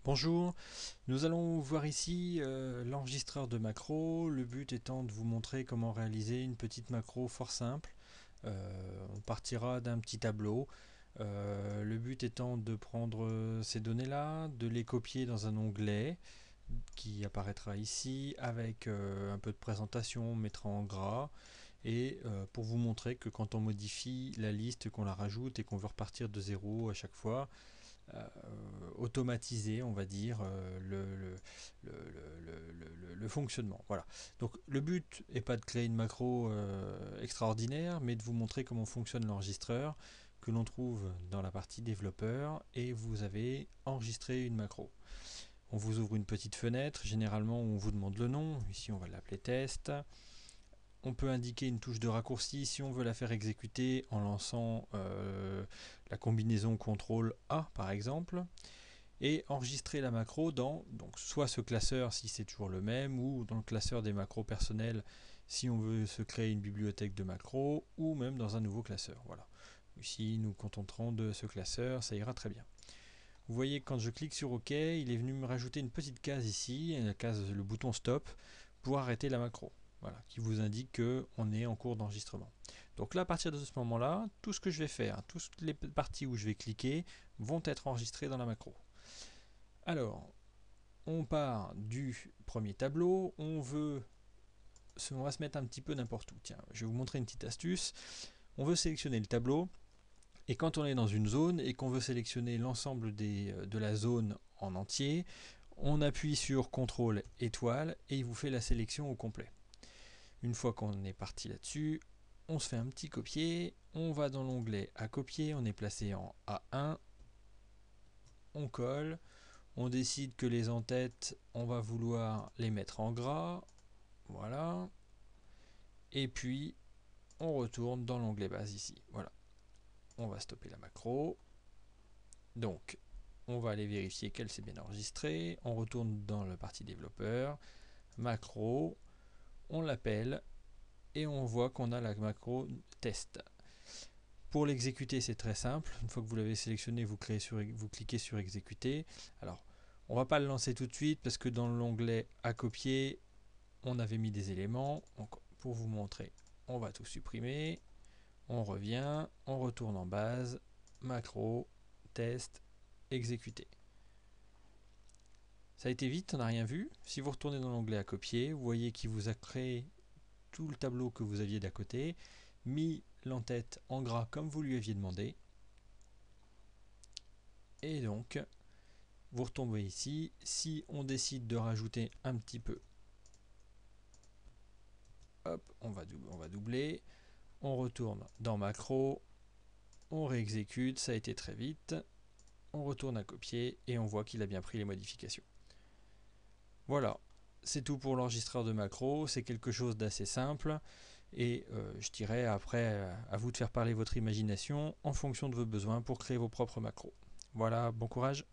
Bonjour, nous allons voir ici l'enregistreur de macro. Le but étant de vous montrer comment réaliser une petite macro fort simple. On partira d'un petit tableau. Le but étant de prendre ces données-là, de les copier dans un onglet qui apparaîtra ici avec un peu de présentation, on mettra en gras. Et pour vous montrer que quand on modifie la liste, qu'on la rajoute et qu'on veut repartir de zéro à chaque fois, euh, automatiser, on va dire, le fonctionnement. Voilà. Donc le but n'est pas de créer une macro extraordinaire, mais de vous montrer comment fonctionne l'enregistreur que l'on trouve dans la partie développeur et vous avez enregistré une macro. On vous ouvre une petite fenêtre, généralement on vous demande le nom, ici on va l'appeler test. On peut indiquer une touche de raccourci si on veut la faire exécuter en lançant la combinaison CTRL A par exemple, et enregistrer la macro dans donc soit ce classeur si c'est toujours le même, ou dans le classeur des macros personnels si on veut se créer une bibliothèque de macros, ou même dans un nouveau classeur. Voilà. Ici nous contenterons de ce classeur, ça ira très bien. Vous voyez que quand je clique sur OK, il est venu me rajouter une petite case ici, la case, le bouton stop, pour arrêter la macro. Voilà, qui vous indique qu'on est en cours d'enregistrement. Donc là, à partir de ce moment-là, tout ce que je vais faire, toutes les parties où je vais cliquer, vont être enregistrées dans la macro. Alors, on part du premier tableau, on va se mettre un petit peu n'importe où. Tiens, je vais vous montrer une petite astuce. On veut sélectionner le tableau, et quand on est dans une zone et qu'on veut sélectionner l'ensemble de la zone en entier, on appuie sur CTRL étoile et il vous fait la sélection au complet. Une fois qu'on est parti là-dessus, on se fait un petit copier, on va dans l'onglet à copier, on est placé en A1, on colle, on décide que les en-têtes, on va vouloir les mettre en gras, voilà, et puis on retourne dans l'onglet base ici, voilà. On va stopper la macro, donc on va aller vérifier qu'elle s'est bien enregistrée, on retourne dans la partie développeur, macro, on l'appelle, et on voit qu'on a la macro test. Pour l'exécuter, c'est très simple. Une fois que vous l'avez sélectionné, vous cliquez sur exécuter. Alors, on ne va pas le lancer tout de suite parce que dans l'onglet à copier, on avait mis des éléments. Donc, pour vous montrer, on va tout supprimer. On revient, on retourne en base, macro, test, exécuter. Ça a été vite, on n'a rien vu. Si vous retournez dans l'onglet à copier, vous voyez qu'il vous a créé tout le tableau que vous aviez d'à côté, mis l'entête en gras comme vous lui aviez demandé, et donc vous retombez ici. Si on décide de rajouter un petit peu, hop, on va doubler, on retourne dans macro, on réexécute, ça a été très vite, on retourne à copier et on voit qu'il a bien pris les modifications. Voilà, c'est tout pour l'enregistreur de macro, c'est quelque chose d'assez simple. Et je dirais après à vous de faire parler votre imagination en fonction de vos besoins pour créer vos propres macros. Voilà, bon courage.